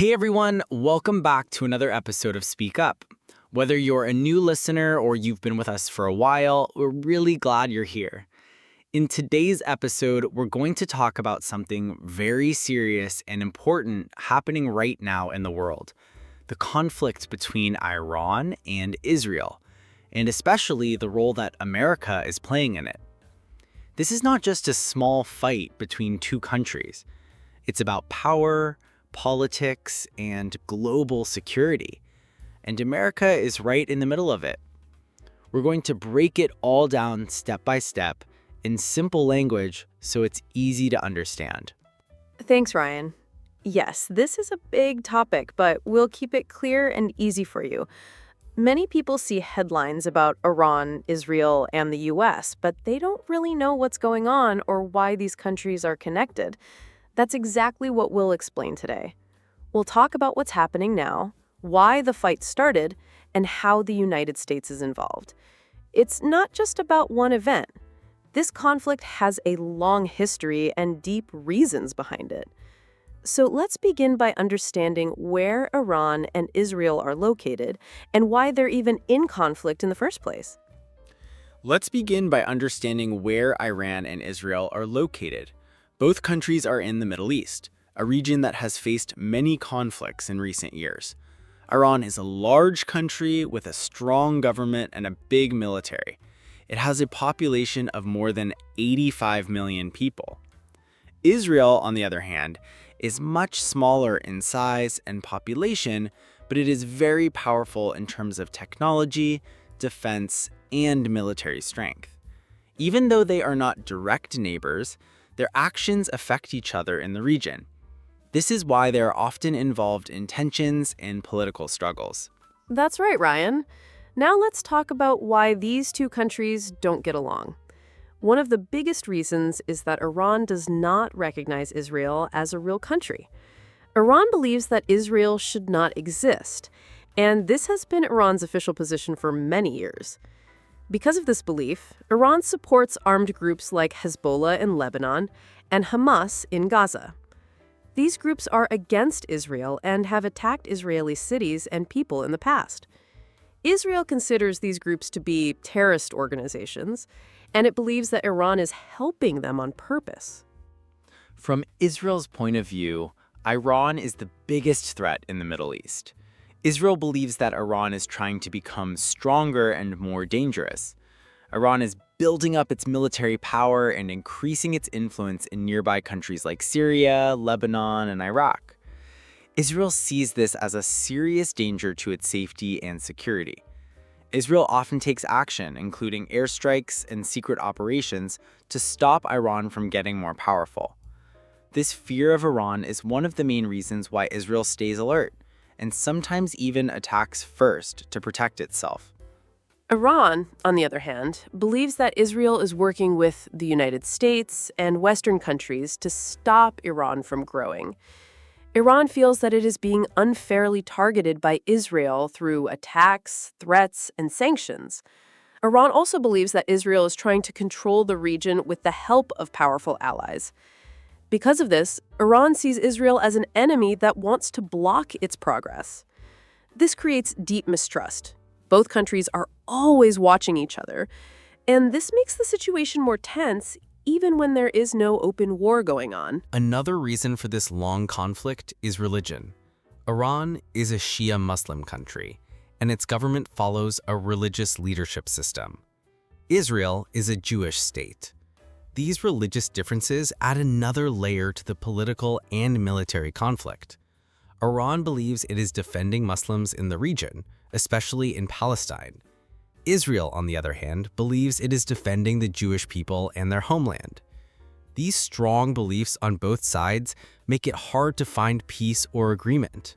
Hey everyone, welcome back to another episode of Speak Up. Whether you're a new listener or you've been with us for a while, we're really glad you're here. In today's episode, we're going to talk about something very serious and important happening right now in the world: the conflict between Iran and Israel, and especially the role that America is playing in it. This is not just a small fight between two countries. It's about power, politics, and global security. And America is right in the middle of it. We're going to break it all down step by step in simple language so it's easy to understand. Thanks, Ryan. Yes, this is a big topic, but we'll keep it clear and easy for you. Many people see headlines about Iran, Israel, and the US, but they don't really know what's going on or why these countries are connected. That's exactly what we'll explain today. We'll talk about what's happening now, why the fight started, and how the United States is involved. It's not just about one event. This conflict has a long history and deep reasons behind it. So let's begin by understanding where Iran and Israel are located and why they're even in conflict in the first place. Let's begin by understanding where Iran and Israel are located. Both countries are in the Middle East, a region that has faced many conflicts in recent years. Iran is a large country with a strong government and a big military. It has a population of more than 85 million people. Israel, on the other hand, is much smaller in size and population, but it is very powerful in terms of technology, defense, and military strength. Even though they are not direct neighbors, their actions affect each other in the region. This is why they are often involved in tensions and political struggles. That's right, Ryan. Now let's talk about why these two countries don't get along. One of the biggest reasons is that Iran does not recognize Israel as a real country. Iran believes that Israel should not exist, and this has been Iran's official position for many years. Because of this belief, Iran supports armed groups like Hezbollah in Lebanon and Hamas in Gaza. These groups are against Israel and have attacked Israeli cities and people in the past. Israel considers these groups to be terrorist organizations, and it believes that Iran is helping them on purpose. From Israel's point of view, Iran is the biggest threat in the Middle East. Israel believes that Iran is trying to become stronger and more dangerous. Iran is building up its military power and increasing its influence in nearby countries like Syria, Lebanon, and Iraq. Israel sees this as a serious danger to its safety and security. Israel often takes action, including airstrikes and secret operations, to stop Iran from getting more powerful. This fear of Iran is one of the main reasons why Israel stays alert, and sometimes even attacks first to protect itself. Iran, on the other hand, believes that Israel is working with the United States and Western countries to stop Iran from growing. Iran feels that it is being unfairly targeted by Israel through attacks, threats, and sanctions. Iran also believes that Israel is trying to control the region with the help of powerful allies. Because of this, Iran sees Israel as an enemy that wants to block its progress. This creates deep mistrust. Both countries are always watching each other, and this makes the situation more tense even when there is no open war going on. Another reason for this long conflict is religion. Iran is a Shia Muslim country, and its government follows a religious leadership system. Israel is a Jewish state. These religious differences add another layer to the political and military conflict. Iran believes it is defending Muslims in the region, especially in Palestine. Israel, on the other hand, believes it is defending the Jewish people and their homeland. These strong beliefs on both sides make it hard to find peace or agreement.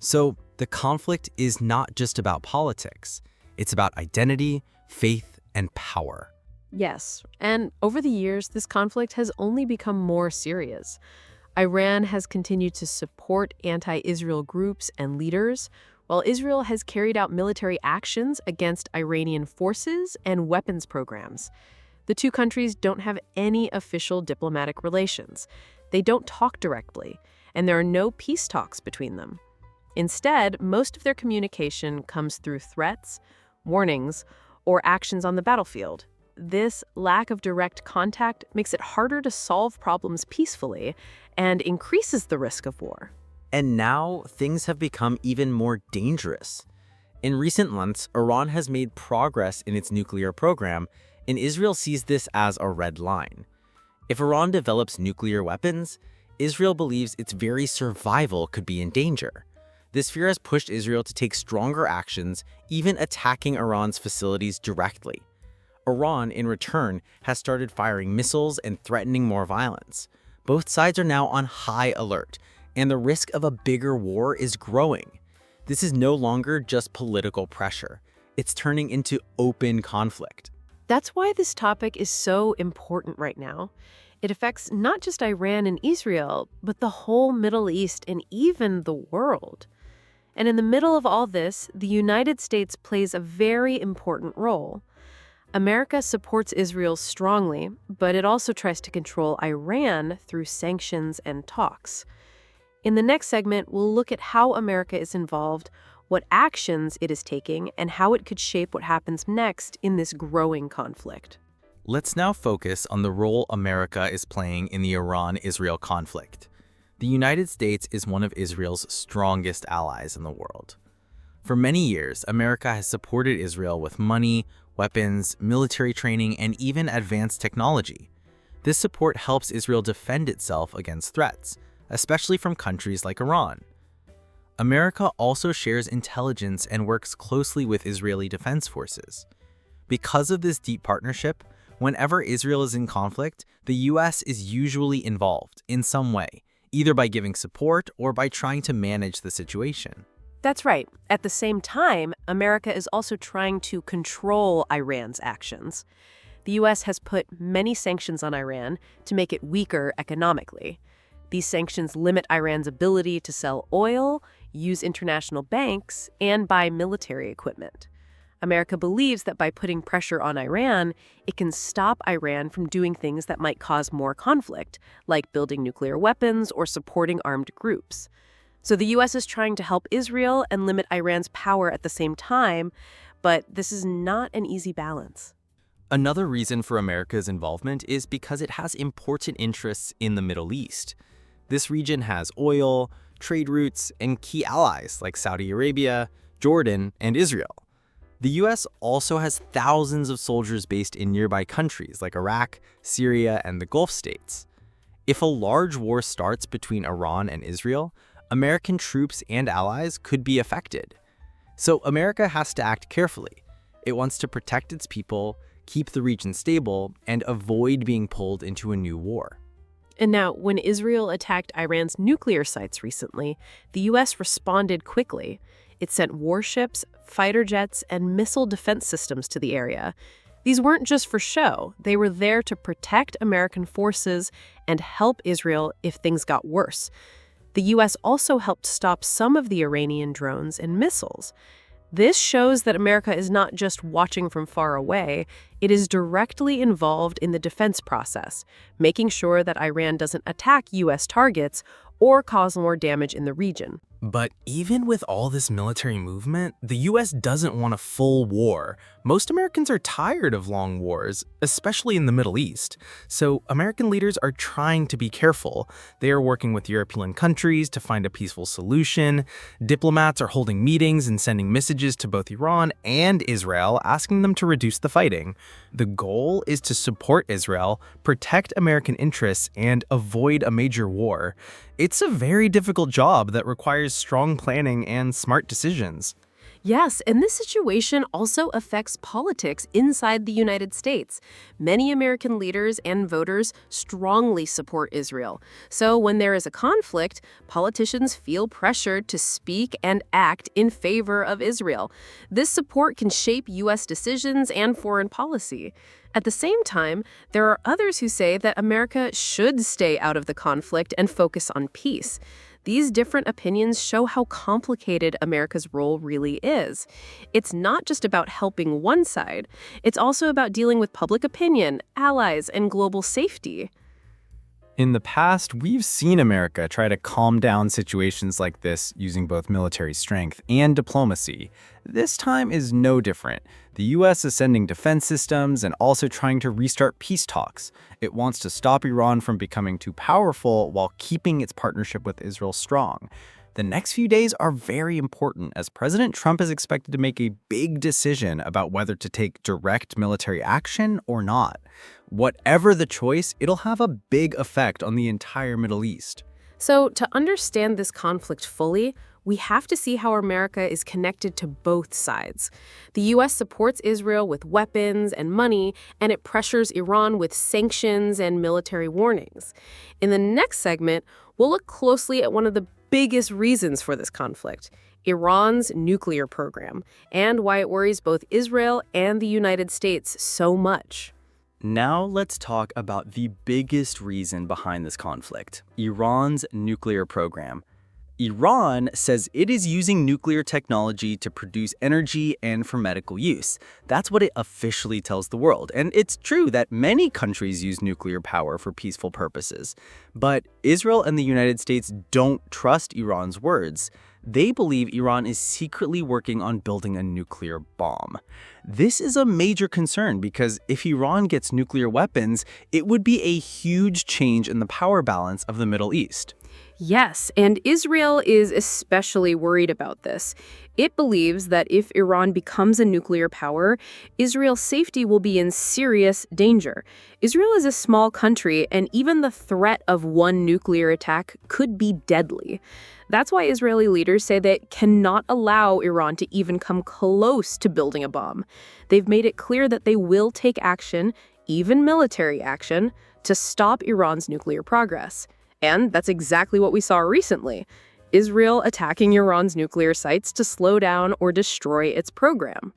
So, the conflict is not just about politics. It's about identity, faith, and power. Yes, and over the years, this conflict has only become more serious. Iran has continued to support anti-Israel groups and leaders, while Israel has carried out military actions against Iranian forces and weapons programs. The two countries don't have any official diplomatic relations. They don't talk directly, and there are no peace talks between them. Instead, most of their communication comes through threats, warnings, or actions on the battlefield. This lack of direct contact makes it harder to solve problems peacefully and increases the risk of war. And now things have become even more dangerous. In recent months, Iran has made progress in its nuclear program, and Israel sees this as a red line. If Iran develops nuclear weapons, Israel believes its very survival could be in danger. This fear has pushed Israel to take stronger actions, even attacking Iran's facilities directly. Iran, in return, has started firing missiles and threatening more violence. Both sides are now on high alert, and the risk of a bigger war is growing. This is no longer just political pressure. It's turning into open conflict. That's why this topic is so important right now. It affects not just Iran and Israel, but the whole Middle East and even the world. And in the middle of all this, the United States plays a very important role. America supports Israel strongly, but it also tries to control Iran through sanctions and talks. In the next segment, we'll look at how America is involved, what actions it is taking, and how it could shape what happens next in this growing conflict. Let's now focus on the role America is playing in the Iran-Israel conflict. The United States is one of Israel's strongest allies in the world. For many years, America has supported Israel with money, weapons, military training, and even advanced technology. This support helps Israel defend itself against threats, especially from countries like Iran. America also shares intelligence and works closely with Israeli defense forces. Because of this deep partnership, whenever Israel is in conflict, the U.S. is usually involved in some way, either by giving support or by trying to manage the situation. That's right. At the same time, America is also trying to control Iran's actions. The U.S. has put many sanctions on Iran to make it weaker economically. These sanctions limit Iran's ability to sell oil, use international banks, and buy military equipment. America believes that by putting pressure on Iran, it can stop Iran from doing things that might cause more conflict, like building nuclear weapons or supporting armed groups. So the U.S. is trying to help Israel and limit Iran's power at the same time, but this is not an easy balance. Another reason for America's involvement is because it has important interests in the Middle East. This region has oil, trade routes, and key allies like Saudi Arabia, Jordan, and Israel. The U.S. also has thousands of soldiers based in nearby countries like Iraq, Syria, and the Gulf states. If a large war starts between Iran and Israel, American troops and allies could be affected. So America has to act carefully. It wants to protect its people, keep the region stable, and avoid being pulled into a new war. And now, when Israel attacked Iran's nuclear sites recently, the U.S. responded quickly. It sent warships, fighter jets, and missile defense systems to the area. These weren't just for show. They were there to protect American forces and help Israel if things got worse. The U.S. also helped stop some of the Iranian drones and missiles. This shows that America is not just watching from far away, it is directly involved in the defense process, making sure that Iran doesn't attack U.S. targets or cause more damage in the region. But even with all this military movement, the U.S. doesn't want a full war. Most Americans are tired of long wars, especially in the Middle East. So American leaders are trying to be careful. They are working with European countries to find a peaceful solution. Diplomats are holding meetings and sending messages to both Iran and Israel, asking them to reduce the fighting. The goal is to support Israel, protect American interests, and avoid a major war. It's a very difficult job that requires strong planning and smart decisions. Yes, and this situation also affects politics inside the United States. Many American leaders and voters strongly support Israel. So when there is a conflict, politicians feel pressured to speak and act in favor of Israel. This support can shape U.S. decisions and foreign policy. At the same time, there are others who say that America should stay out of the conflict and focus on peace. These different opinions show how complicated America's role really is. It's not just about helping one side. It's also about dealing with public opinion, allies, and global safety. In the past, we've seen America try to calm down situations like this using both military strength and diplomacy. This time is no different. The US is sending defense systems and also trying to restart peace talks. It wants to stop Iran from becoming too powerful while keeping its partnership with Israel strong. The next few days are very important as President Trump is expected to make a big decision about whether to take direct military action or not. Whatever the choice, it'll have a big effect on the entire Middle East. So, to understand this conflict fully, we have to see how America is connected to both sides. The U.S. supports Israel with weapons and money, and it pressures Iran with sanctions and military warnings. In the next segment, we'll look closely at one of the biggest reasons for this conflict, Iran's nuclear program, and why it worries both Israel and the United States so much. Now let's talk about the biggest reason behind this conflict, Iran's nuclear program. Iran says it is using nuclear technology to produce energy and for medical use. That's what it officially tells the world. And it's true that many countries use nuclear power for peaceful purposes. But Israel and the United States don't trust Iran's words. They believe Iran is secretly working on building a nuclear bomb. This is a major concern because if Iran gets nuclear weapons, it would be a huge change in the power balance of the Middle East. Yes, and Israel is especially worried about this. It believes that if Iran becomes a nuclear power, Israel's safety will be in serious danger. Israel is a small country, and even the threat of one nuclear attack could be deadly. That's why Israeli leaders say they cannot allow Iran to even come close to building a bomb. They've made it clear that they will take action, even military action, to stop Iran's nuclear progress. And that's exactly what we saw recently. Israel attacking Iran's nuclear sites to slow down or destroy its program.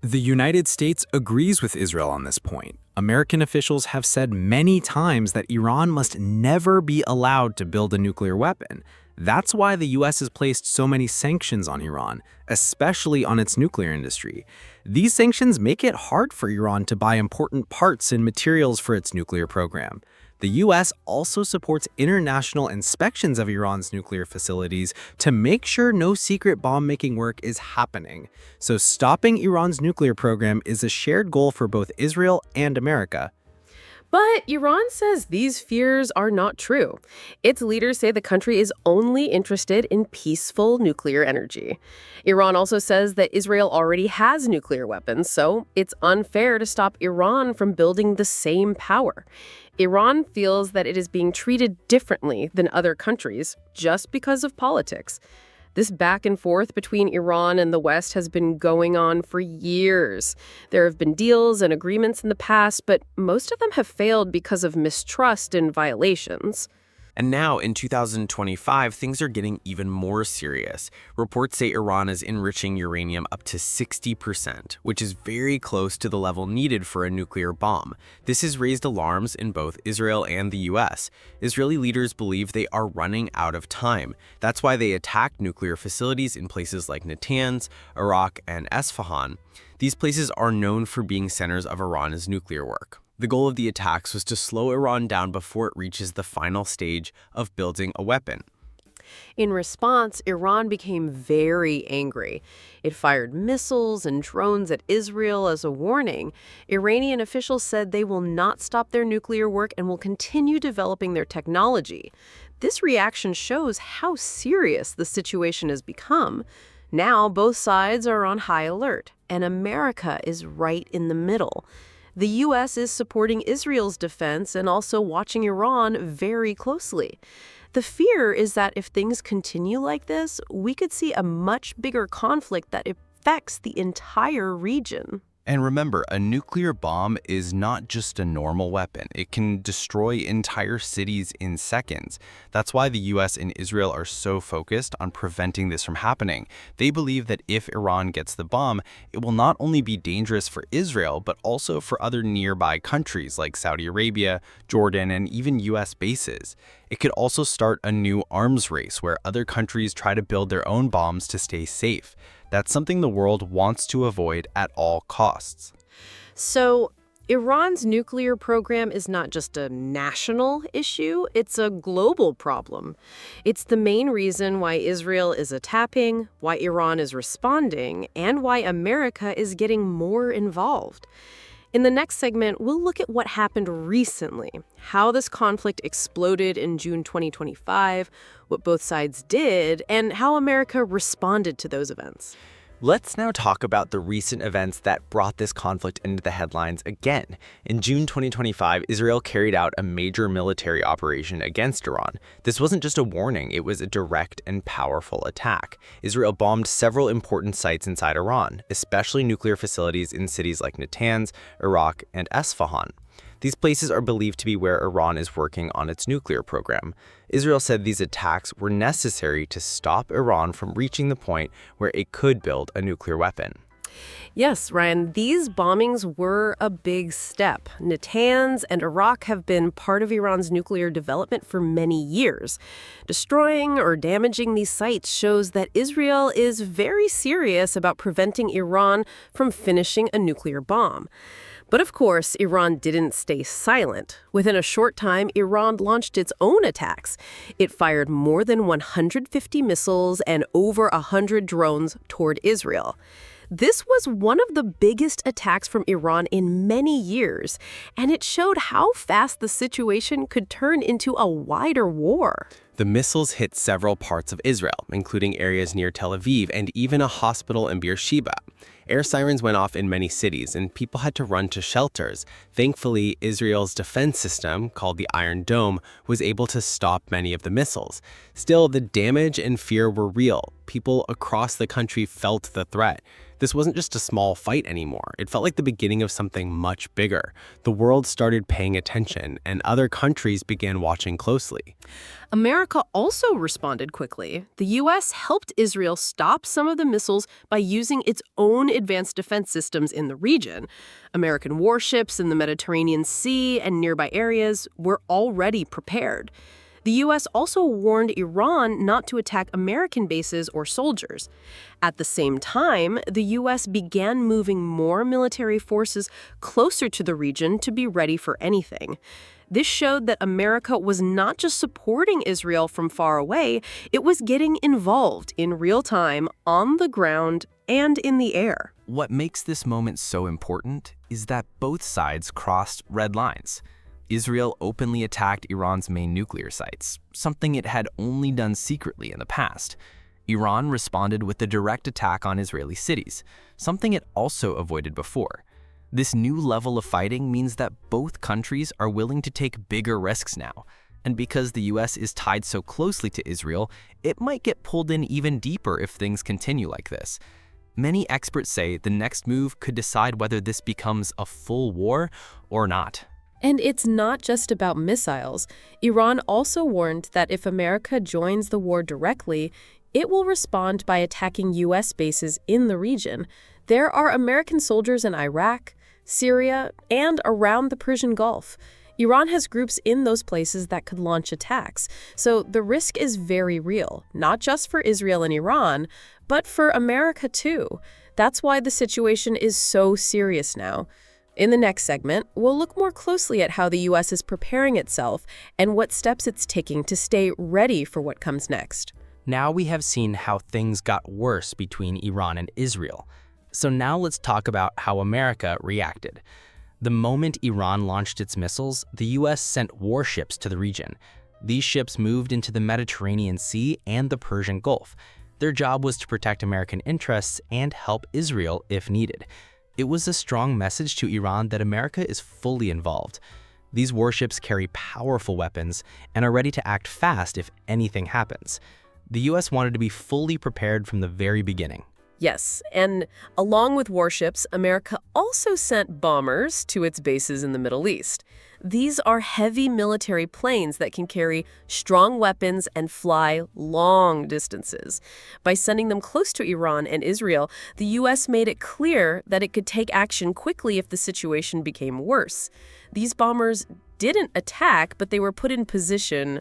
The United States agrees with Israel on this point. American officials have said many times that Iran must never be allowed to build a nuclear weapon. That's why the U.S. has placed so many sanctions on Iran, especially on its nuclear industry. These sanctions make it hard for Iran to buy important parts and materials for its nuclear program. The U.S. also supports international inspections of Iran's nuclear facilities to make sure no secret bomb-making work is happening. So stopping Iran's nuclear program is a shared goal for both Israel and America. But Iran says these fears are not true. Its leaders say the country is only interested in peaceful nuclear energy. Iran also says that Israel already has nuclear weapons, so it's unfair to stop Iran from building the same power. Iran feels that it is being treated differently than other countries just because of politics. This back and forth between Iran and the West has been going on for years. There have been deals and agreements in the past, but most of them have failed because of mistrust and violations. And now, in 2025, things are getting even more serious. Reports say Iran is enriching uranium up to 60%, which is very close to the level needed for a nuclear bomb. This has raised alarms in both Israel and the US. Israeli leaders believe they are running out of time. That's why they attacked nuclear facilities in places like Natanz, Iraq, and Esfahan. These places are known for being centers of Iran's nuclear work. The goal of the attacks was to slow Iran down before it reaches the final stage of building a weapon. In response, Iran became very angry. It fired missiles and drones at Israel as a warning. Iranian officials said they will not stop their nuclear work and will continue developing their technology. This reaction shows how serious the situation has become. Now, both sides are on high alert, and America is right in the middle. The U.S. is supporting Israel's defense and also watching Iran very closely. The fear is that if things continue like this, we could see a much bigger conflict that affects the entire region. And remember, a nuclear bomb is not just a normal weapon. It can destroy entire cities in seconds. That's why the US and Israel are so focused on preventing this from happening. They believe that if Iran gets the bomb, it will not only be dangerous for Israel, but also for other nearby countries like Saudi Arabia, Jordan, and even US bases. It could also start a new arms race where other countries try to build their own bombs to stay safe. That's something the world wants to avoid at all costs. So, Iran's nuclear program is not just a national issue, it's a global problem. It's the main reason why Israel is attacking, why Iran is responding, and why America is getting more involved. In the next segment, we'll look at what happened recently, how this conflict exploded in June 2025, what both sides did, and how America responded to those events. Let's now talk about the recent events that brought this conflict into the headlines again. In June 2025, Israel carried out a major military operation against Iran. This wasn't just a warning, it was a direct and powerful attack. Israel bombed several important sites inside Iran, especially nuclear facilities in cities like Natanz, Iraq, and Esfahan. These places are believed to be where Iran is working on its nuclear program. Israel said these attacks were necessary to stop Iran from reaching the point where it could build a nuclear weapon. Yes, Ryan, these bombings were a big step. Natanz and Iraq have been part of Iran's nuclear development for many years. Destroying or damaging these sites shows that Israel is very serious about preventing Iran from finishing a nuclear bomb. But of course, Iran didn't stay silent. Within a short time, Iran launched its own attacks. It fired more than 150 missiles and over 100 drones toward Israel. This was one of the biggest attacks from Iran in many years, and it showed how fast the situation could turn into a wider war. The missiles hit several parts of Israel, including areas near Tel Aviv and even a hospital in Beersheba. Air sirens went off in many cities, and people had to run to shelters. Thankfully, Israel's defense system, called the Iron Dome, was able to stop many of the missiles. Still, the damage and fear were real. People across the country felt the threat. This wasn't just a small fight anymore. It felt like the beginning of something much bigger. The world started paying attention, and other countries began watching closely. America also responded quickly. The U.S. helped Israel stop some of the missiles by using its own advanced defense systems in the region. American warships in the Mediterranean Sea and nearby areas were already prepared. The U.S. also warned Iran not to attack American bases or soldiers. At the same time, the U.S. began moving more military forces closer to the region to be ready for anything. This showed that America was not just supporting Israel from far away, it was getting involved in real time, on the ground, and in the air. What makes this moment so important is that both sides crossed red lines. Israel openly attacked Iran's main nuclear sites, something it had only done secretly in the past. Iran responded with a direct attack on Israeli cities, something it also avoided before. This new level of fighting means that both countries are willing to take bigger risks now. And because the US is tied so closely to Israel, it might get pulled in even deeper if things continue like this. Many experts say the next move could decide whether this becomes a full war or not. And it's not just about missiles. Iran also warned that if America joins the war directly, it will respond by attacking U.S. bases in the region. There are American soldiers in Iraq, Syria, and around the Persian Gulf. Iran has groups in those places that could launch attacks. So the risk is very real, not just for Israel and Iran, but for America too. That's why the situation is so serious now. In the next segment, we'll look more closely at how the U.S. is preparing itself and what steps it's taking to stay ready for what comes next. Now we have seen how things got worse between Iran and Israel. So now let's talk about how America reacted. The moment Iran launched its missiles, the U.S. sent warships to the region. These ships moved into the Mediterranean Sea and the Persian Gulf. Their job was to protect American interests and help Israel if needed. It was a strong message to Iran that America is fully involved. These warships carry powerful weapons and are ready to act fast if anything happens. The U.S. wanted to be fully prepared from the very beginning. Yes, and along with warships, America also sent bombers to its bases in the Middle East. These are heavy military planes that can carry strong weapons and fly long distances. By sending them close to Iran and Israel, the U.S. made it clear that it could take action quickly if the situation became worse. These bombers didn't attack, but they were put in position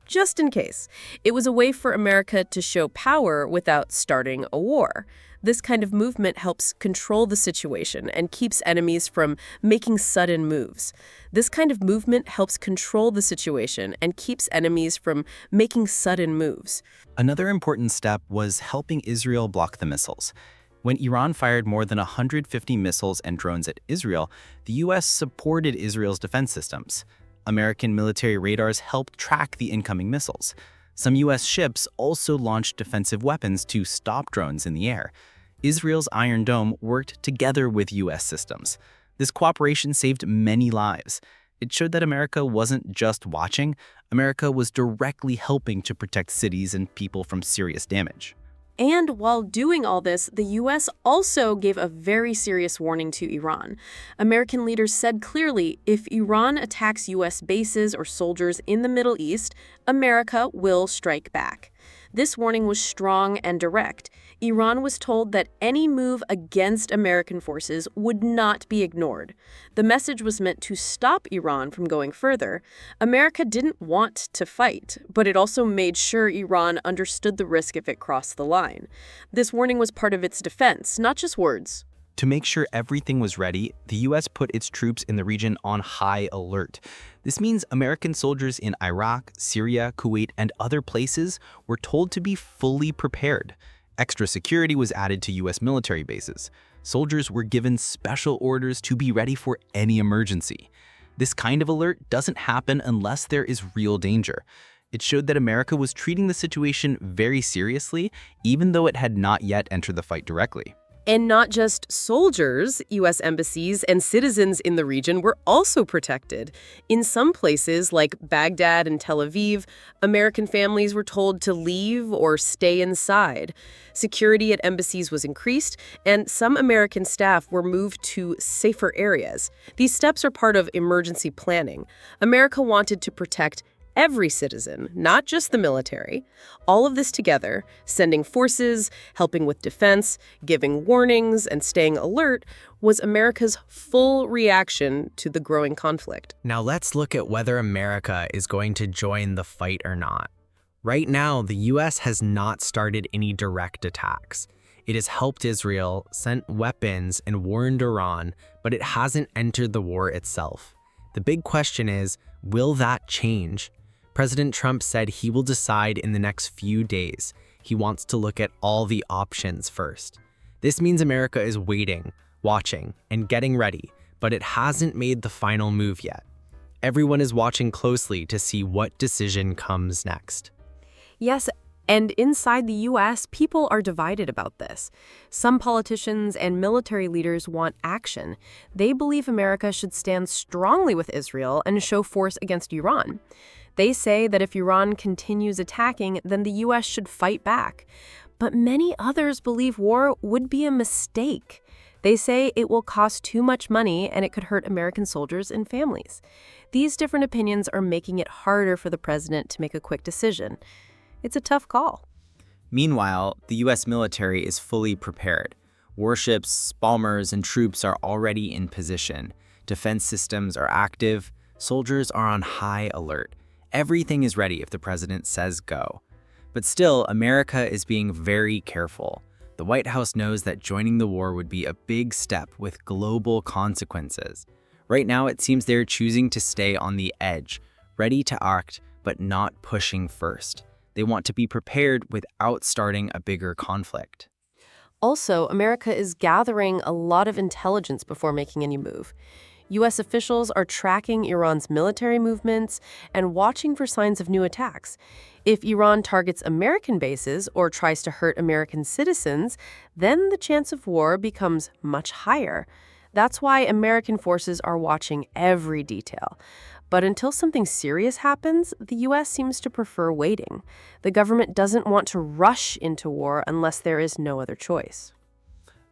just in case. It was a way for America to show power without starting a war. This kind of movement helps control the situation and keeps enemies from making sudden moves. This kind of movement helps control the situation and keeps enemies from making sudden moves. Another important step was helping Israel block the missiles. When Iran fired more than 150 missiles and drones at Israel, the U.S. supported Israel's defense systems. American military radars helped track the incoming missiles. Some U.S. ships also launched defensive weapons to stop drones in the air. Israel's Iron Dome worked together with U.S. systems. This cooperation saved many lives. It showed that America wasn't just watching, America was directly helping to protect cities and people from serious damage. And while doing all this, the U.S. also gave a very serious warning to Iran. American leaders said clearly, if Iran attacks U.S. bases or soldiers in the Middle East, America will strike back. This warning was strong and direct. Iran was told that any move against American forces would not be ignored. The message was meant to stop Iran from going further. America didn't want to fight, but it also made sure Iran understood the risk if it crossed the line. This warning was part of its defense, not just words. To make sure everything was ready, the U.S. put its troops in the region on high alert. This means American soldiers in Iraq, Syria, Kuwait, and other places were told to be fully prepared. Extra security was added to U.S. military bases. Soldiers were given special orders to be ready for any emergency. This kind of alert doesn't happen unless there is real danger. It showed that America was treating the situation very seriously, even though it had not yet entered the fight directly. And not just soldiers, U.S. embassies and citizens in the region were also protected. In some places, like Baghdad and Tel Aviv, American families were told to leave or stay inside. Security at embassies was increased, and some American staff were moved to safer areas. These steps are part of emergency planning. America wanted to protect every citizen, not just the military. All of this together, sending forces, helping with defense, giving warnings, and staying alert, was America's full reaction to the growing conflict. Now let's look at whether America is going to join the fight or not. Right now, the U.S. has not started any direct attacks. It has helped Israel, sent weapons, and warned Iran, but it hasn't entered the war itself. The big question is, will that change? President Trump said he will decide in the next few days. He wants to look at all the options first. This means America is waiting, watching, and getting ready, but it hasn't made the final move yet. Everyone is watching closely to see what decision comes next. Yes, and inside the U.S., people are divided about this. Some politicians and military leaders want action. They believe America should stand strongly with Israel and show force against Iran. They say that if Iran continues attacking, then the U.S. should fight back. But many others believe war would be a mistake. They say it will cost too much money and it could hurt American soldiers and families. These different opinions are making it harder for the president to make a quick decision. It's a tough call. Meanwhile, the U.S. military is fully prepared. Warships, bombers, and troops are already in position. Defense systems are active. Soldiers are on high alert. Everything is ready if the president says go. But still, America is being very careful. The White House knows that joining the war would be a big step with global consequences. Right now, it seems they're choosing to stay on the edge, ready to act, but not pushing first. They want to be prepared without starting a bigger conflict. Also, America is gathering a lot of intelligence before making any move. U.S. officials are tracking Iran's military movements and watching for signs of new attacks. If Iran targets American bases or tries to hurt American citizens, then the chance of war becomes much higher. That's why American forces are watching every detail. But until something serious happens, the U.S. seems to prefer waiting. The government doesn't want to rush into war unless there is no other choice.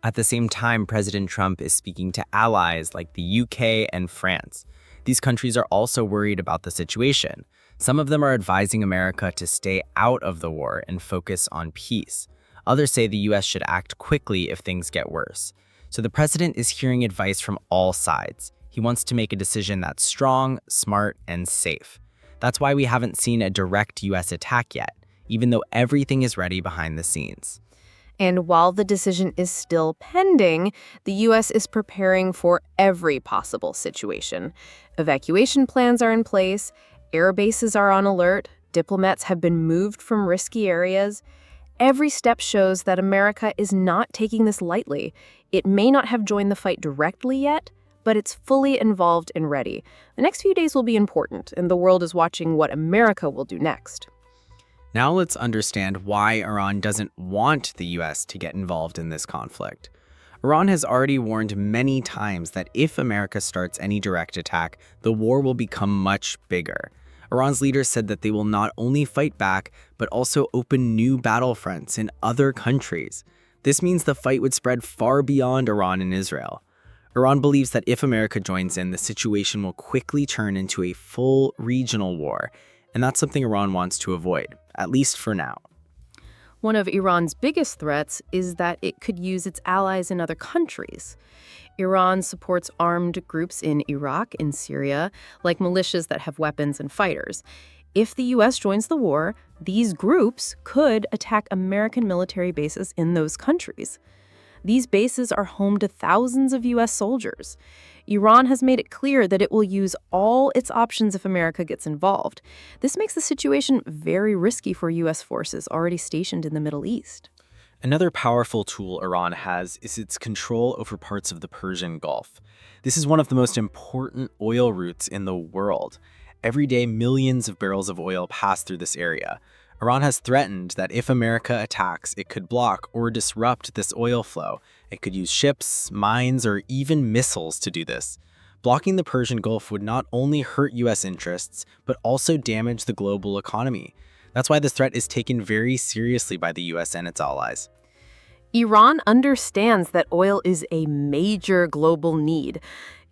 At the same time, President Trump is speaking to allies like the UK and France. These countries are also worried about the situation. Some of them are advising America to stay out of the war and focus on peace. Others say the US should act quickly if things get worse. So the president is hearing advice from all sides. He wants to make a decision that's strong, smart, and safe. That's why we haven't seen a direct US attack yet, even though everything is ready behind the scenes. And while the decision is still pending, the U.S. is preparing for every possible situation. Evacuation plans are in place, air bases are on alert, diplomats have been moved from risky areas. Every step shows that America is not taking this lightly. It may not have joined the fight directly yet, but it's fully involved and ready. The next few days will be important, and the world is watching what America will do next. Now let's understand why Iran doesn't want the US to get involved in this conflict. Iran has already warned many times that if America starts any direct attack, the war will become much bigger. Iran's leaders said that they will not only fight back, but also open new battlefronts in other countries. This means the fight would spread far beyond Iran and Israel. Iran believes that if America joins in, the situation will quickly turn into a full regional war, and that's something Iran wants to avoid, at least for now. One of Iran's biggest threats is that it could use its allies in other countries. Iran supports armed groups in Iraq and Syria, like militias that have weapons and fighters. If the U.S. joins the war, these groups could attack American military bases in those countries. These bases are home to thousands of U.S. soldiers. Iran has made it clear that it will use all its options if America gets involved. This makes the situation very risky for U.S. forces already stationed in the Middle East. Another powerful tool Iran has is its control over parts of the Persian Gulf. This is one of the most important oil routes in the world. Every day, millions of barrels of oil pass through this area. Iran has threatened that if America attacks, it could block or disrupt this oil flow. It could use ships, mines, or even missiles to do this. Blocking the Persian Gulf would not only hurt U.S. interests, but also damage the global economy. That's why this threat is taken very seriously by the U.S. and its allies. Iran understands that oil is a major global need.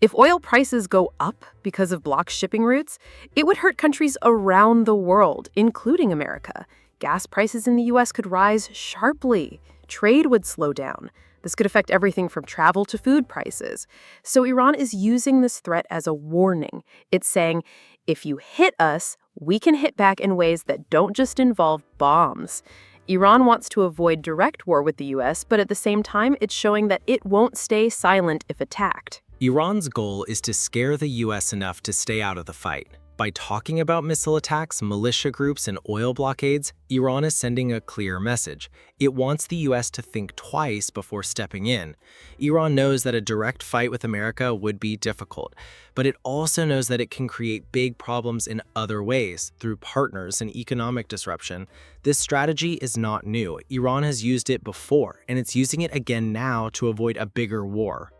If oil prices go up because of blocked shipping routes, it would hurt countries around the world, including America. Gas prices in the U.S. could rise sharply. Trade would slow down. This could affect everything from travel to food prices. So Iran is using this threat as a warning. It's saying, if you hit us, we can hit back in ways that don't just involve bombs. Iran wants to avoid direct war with the U.S., but at the same time, it's showing that it won't stay silent if attacked. Iran's goal is to scare the U.S. enough to stay out of the fight. By talking about missile attacks, militia groups, and oil blockades, Iran is sending a clear message. It wants the U.S. to think twice before stepping in. Iran knows that a direct fight with America would be difficult, but it also knows that it can create big problems in other ways, through partners and economic disruption. This strategy is not new. Iran has used it before, and it's using it again now to avoid a bigger war.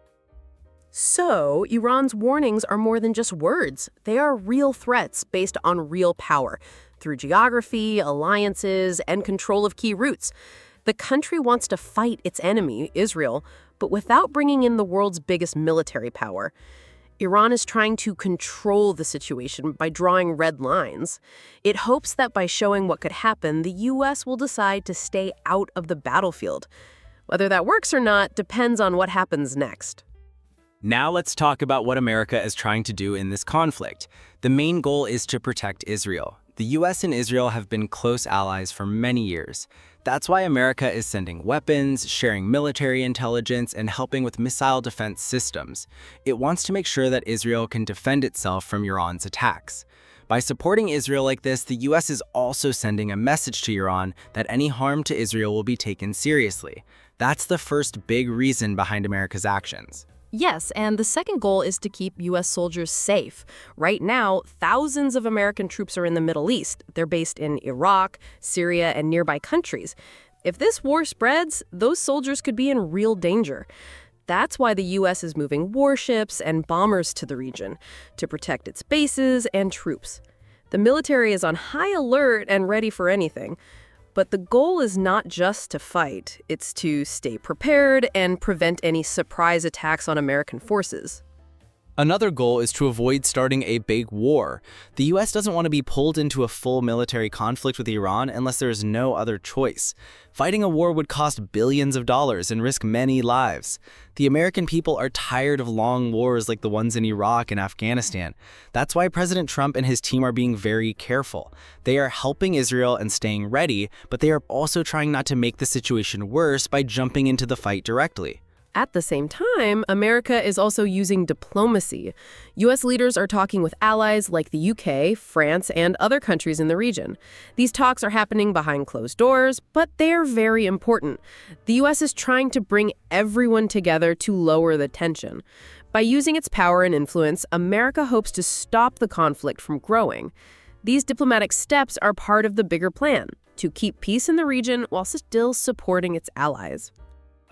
So, Iran's warnings are more than just words. They are real threats based on real power, through geography, alliances, and control of key routes. The country wants to fight its enemy, Israel, but without bringing in the world's biggest military power. Iran is trying to control the situation by drawing red lines. It hopes that by showing what could happen, the U.S. will decide to stay out of the battlefield. Whether that works or not depends on what happens next. Now let's talk about what America is trying to do in this conflict. The main goal is to protect Israel. The U.S. and Israel have been close allies for many years. That's why America is sending weapons, sharing military intelligence, and helping with missile defense systems. It wants to make sure that Israel can defend itself from Iran's attacks. By supporting Israel like this, the U.S. is also sending a message to Iran that any harm to Israel will be taken seriously. That's the first big reason behind America's actions. Yes, and the second goal is to keep U.S. soldiers safe. Right now, thousands of American troops are in the Middle East. They're based in Iraq, Syria, and nearby countries. If this war spreads, those soldiers could be in real danger. That's why the U.S. is moving warships and bombers to the region, to protect its bases and troops. The military is on high alert and ready for anything. But the goal is not just to fight, it's to stay prepared and prevent any surprise attacks on American forces. Another goal is to avoid starting a big war. The US doesn't want to be pulled into a full military conflict with Iran unless there is no other choice. Fighting a war would cost billions of dollars and risk many lives. The American people are tired of long wars like the ones in Iraq and Afghanistan. That's why President Trump and his team are being very careful. They are helping Israel and staying ready, but they are also trying not to make the situation worse by jumping into the fight directly. At the same time, America is also using diplomacy. U.S. leaders are talking with allies like the U.K., France, and other countries in the region. These talks are happening behind closed doors, but they are very important. The U.S. is trying to bring everyone together to lower the tension. By using its power and influence, America hopes to stop the conflict from growing. These diplomatic steps are part of the bigger plan, to keep peace in the region while still supporting its allies.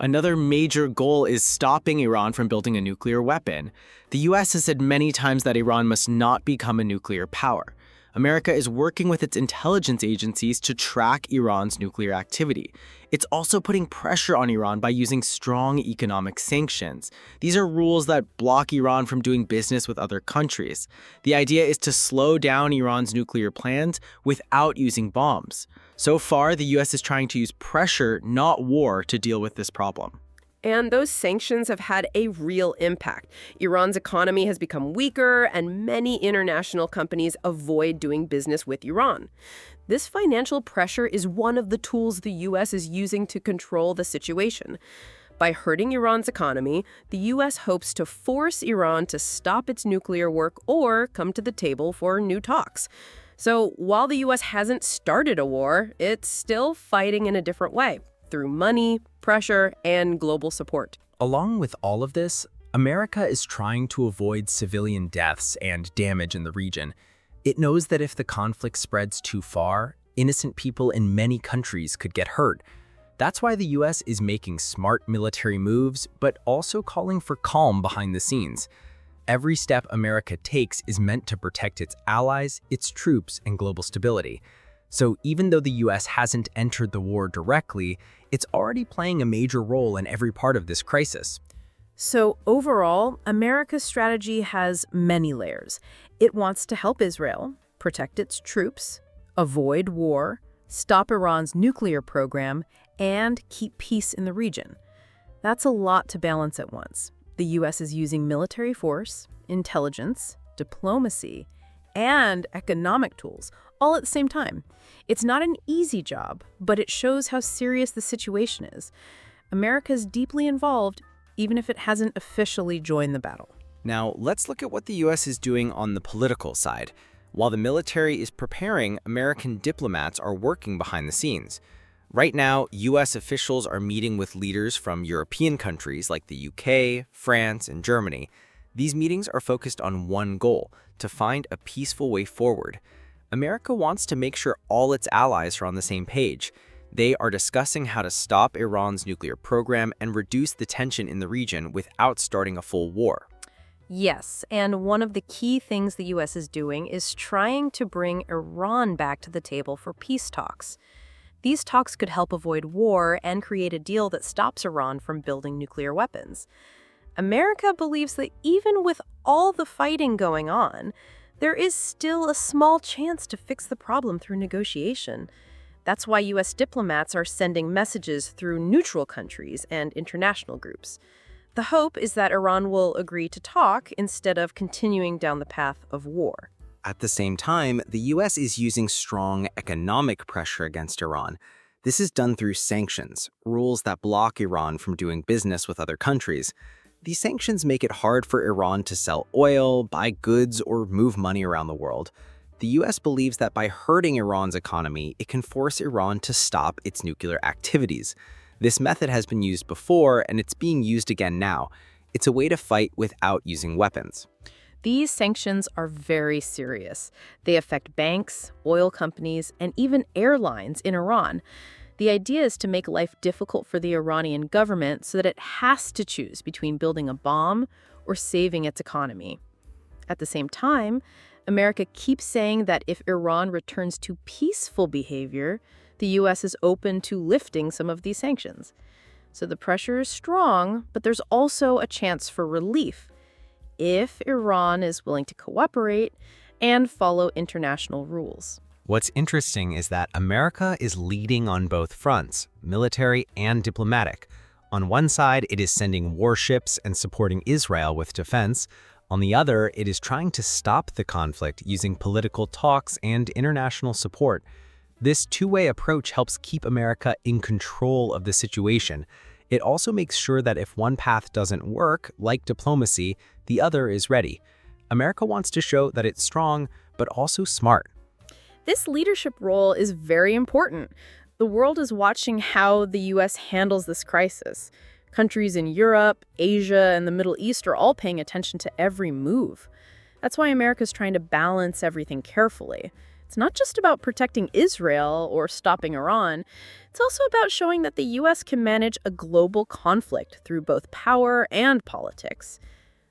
Another major goal is stopping Iran from building a nuclear weapon. The US has said many times that Iran must not become a nuclear power. America is working with its intelligence agencies to track Iran's nuclear activity. It's also putting pressure on Iran by using strong economic sanctions. These are rules that block Iran from doing business with other countries. The idea is to slow down Iran's nuclear plans without using bombs. So far, the US is trying to use pressure, not war, to deal with this problem. And those sanctions have had a real impact. Iran's economy has become weaker, and many international companies avoid doing business with Iran. This financial pressure is one of the tools the U.S. is using to control the situation. By hurting Iran's economy, the U.S. hopes to force Iran to stop its nuclear work or come to the table for new talks. So while the U.S. hasn't started a war, it's still fighting in a different way, through money, pressure, and global support. Along with all of this, America is trying to avoid civilian deaths and damage in the region. It knows that if the conflict spreads too far, innocent people in many countries could get hurt. That's why the US is making smart military moves, but also calling for calm behind the scenes. Every step America takes is meant to protect its allies, its troops, and global stability. So even though the US hasn't entered the war directly, it's already playing a major role in every part of this crisis. So overall, America's strategy has many layers. It wants to help Israel, protect its troops, avoid war, stop Iran's nuclear program, and keep peace in the region. That's a lot to balance at once. The U.S. is using military force, intelligence, diplomacy, and economic tools, all at the same time. It's not an easy job, but it shows how serious the situation is. America's deeply involved, even if it hasn't officially joined the battle. Now, let's look at what the US is doing on the political side. While the military is preparing, American diplomats are working behind the scenes. Right now, US officials are meeting with leaders from European countries like the UK, France, and Germany. These meetings are focused on one goal: to find a peaceful way forward. America wants to make sure all its allies are on the same page. They are discussing how to stop Iran's nuclear program and reduce the tension in the region without starting a full war. Yes, and one of the key things the U.S. is doing is trying to bring Iran back to the table for peace talks. These talks could help avoid war and create a deal that stops Iran from building nuclear weapons. America believes that even with all the fighting going on, there is still a small chance to fix the problem through negotiation. That's why U.S. diplomats are sending messages through neutral countries and international groups. The hope is that Iran will agree to talk instead of continuing down the path of war. At the same time, the US is using strong economic pressure against Iran. This is done through sanctions, rules that block Iran from doing business with other countries. These sanctions make it hard for Iran to sell oil, buy goods, or move money around the world. The US believes that by hurting Iran's economy, it can force Iran to stop its nuclear activities. This method has been used before, and it's being used again now. It's a way to fight without using weapons. These sanctions are very serious. They affect banks, oil companies, and even airlines in Iran. The idea is to make life difficult for the Iranian government so that it has to choose between building a bomb or saving its economy. At the same time, America keeps saying that if Iran returns to peaceful behavior, the U.S. is open to lifting some of these sanctions. So the pressure is strong, but there's also a chance for relief. if Iran is willing to cooperate and follow international rules. What's interesting is that America is leading on both fronts, military and diplomatic. On one side, it is sending warships and supporting Israel with defense. On the other, it is trying to stop the conflict using political talks and international support. This two-way approach helps keep America in control of the situation. It also makes sure that if one path doesn't work, like diplomacy, the other is ready. America wants to show that it's strong, but also smart. This leadership role is very important. The world is watching how the U.S. handles this crisis. Countries in Europe, Asia, and the Middle East are all paying attention to every move. That's why America's trying to balance everything carefully. It's not just about protecting Israel or stopping Iran. It's also about showing that the U.S. can manage a global conflict through both power and politics.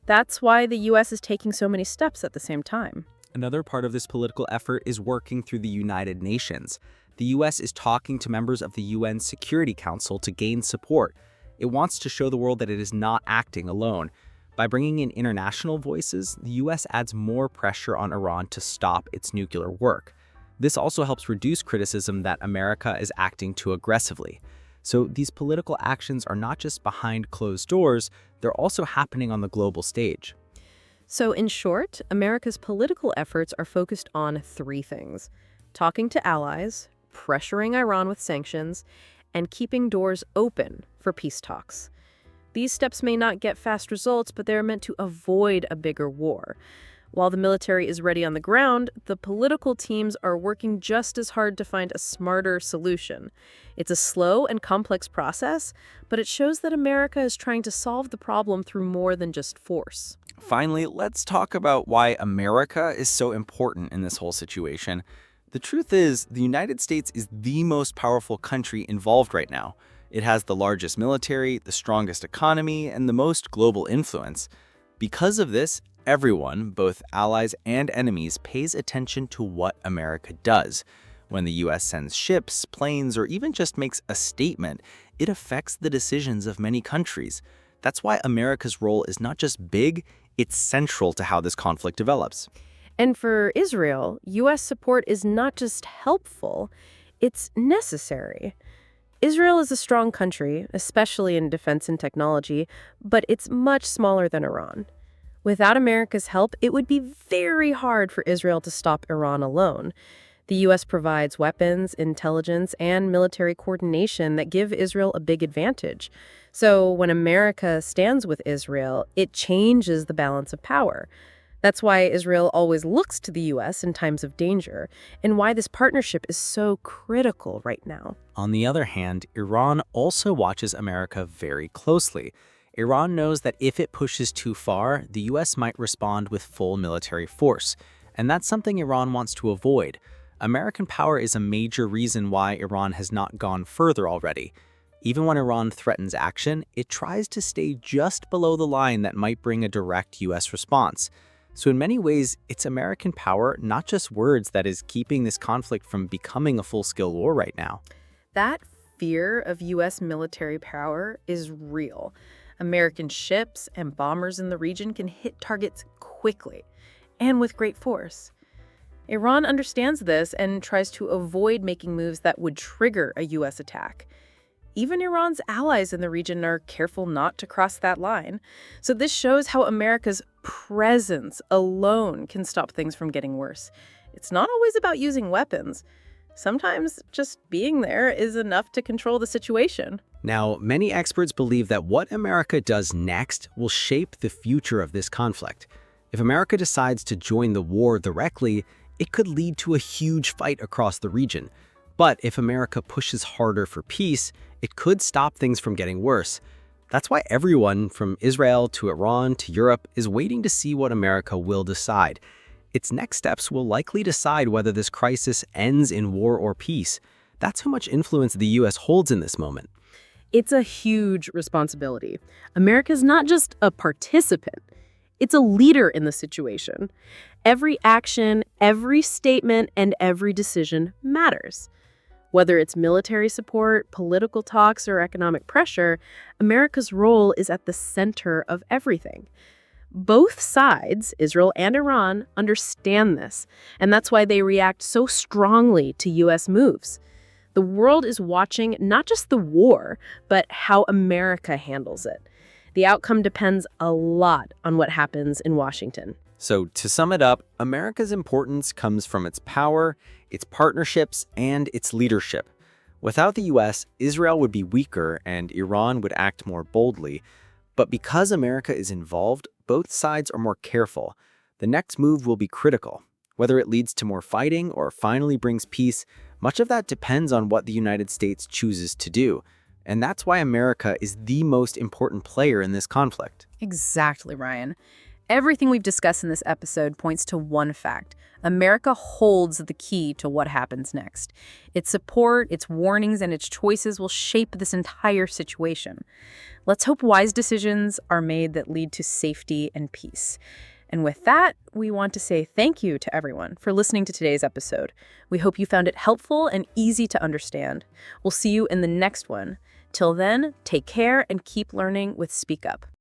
That's why the U.S. is taking so many steps at the same time. Another part of this political effort is working through the United Nations. The U.S. is talking to members of the UN Security Council to gain support. It wants to show the world that it is not acting alone. By bringing in international voices, the U.S. adds more pressure on Iran to stop its nuclear work. This also helps reduce criticism that America is acting too aggressively. So these political actions are not just behind closed doors, they're also happening on the global stage. So in short, America's political efforts are focused on three things: talking to allies, pressuring Iran with sanctions, and keeping doors open for peace talks. These steps may not get fast results, but they're meant to avoid a bigger war. While the military is ready on the ground, the political teams are working just as hard to find a smarter solution. It's a slow and complex process, but it shows that America is trying to solve the problem through more than just force. Finally, let's talk about why America is so important in this whole situation. The truth is, the United States is the most powerful country involved right now. It has the largest military, the strongest economy, and the most global influence. Because of this, everyone, both allies and enemies, pays attention to what America does. When the U.S. sends ships, planes, or even just makes a statement, it affects the decisions of many countries. That's why America's role is not just big, it's central to how this conflict develops. And for Israel, U.S. support is not just helpful, it's necessary. Israel is a strong country, especially in defense and technology, but it's much smaller than Iran. Without America's help, it would be very hard for Israel to stop Iran alone. The U.S. provides weapons, intelligence, and military coordination that give Israel a big advantage. So when America stands with Israel, it changes the balance of power. That's why Israel always looks to the U.S. in times of danger, and why this partnership is so critical right now. On the other hand, Iran also watches America very closely. Iran knows that if it pushes too far, the U.S. might respond with full military force, and that's something Iran wants to avoid. American power is a major reason why Iran has not gone further already. Even when Iran threatens action, it tries to stay just below the line that might bring a direct U.S. response. So in many ways, it's American power, not just words, that is keeping this conflict from becoming a full-scale war right now. That fear of U.S. military power is real. American ships and bombers in the region can hit targets quickly and with great force. Iran understands this and tries to avoid making moves that would trigger a U.S. attack. Even Iran's allies in the region are careful not to cross that line. So this shows how America's presence alone can stop things from getting worse. It's not always about using weapons. Sometimes just being there is enough to control the situation. Now, many experts believe that what America does next will shape the future of this conflict. If America decides to join the war directly, it could lead to a huge fight across the region. But if America pushes harder for peace, it could stop things from getting worse. That's why everyone, from Israel to Iran to Europe, is waiting to see what America will decide. Its next steps will likely decide whether this crisis ends in war or peace. That's how much influence the U.S. holds in this moment. It's a huge responsibility. America's not just a participant. It's a leader in the situation. Every action, every statement, and every decision matters. Whether it's military support, political talks, or economic pressure, America's role is at the center of everything. Both sides, Israel and Iran, understand this, and that's why they react so strongly to U.S. moves. The world is watching not just the war, but how America handles it. The outcome depends a lot on what happens in Washington. So, to sum it up, America's importance comes from its power, its partnerships, and its leadership. Without the U.S., Israel would be weaker and Iran would act more boldly. But because America is involved, both sides are more careful. The next move will be critical. Whether it leads to more fighting or finally brings peace, much of that depends on what the United States chooses to do. And that's why America is the most important player in this conflict. Exactly, Ryan. Everything we've discussed in this episode points to one fact. America holds the key to what happens next. Its support, its warnings, and its choices will shape this entire situation. Let's hope wise decisions are made that lead to safety and peace. And with that, we want to say thank you to everyone for listening to today's episode. We hope you found it helpful and easy to understand. We'll see you in the next one. Till then, take care and keep learning with Speak Up.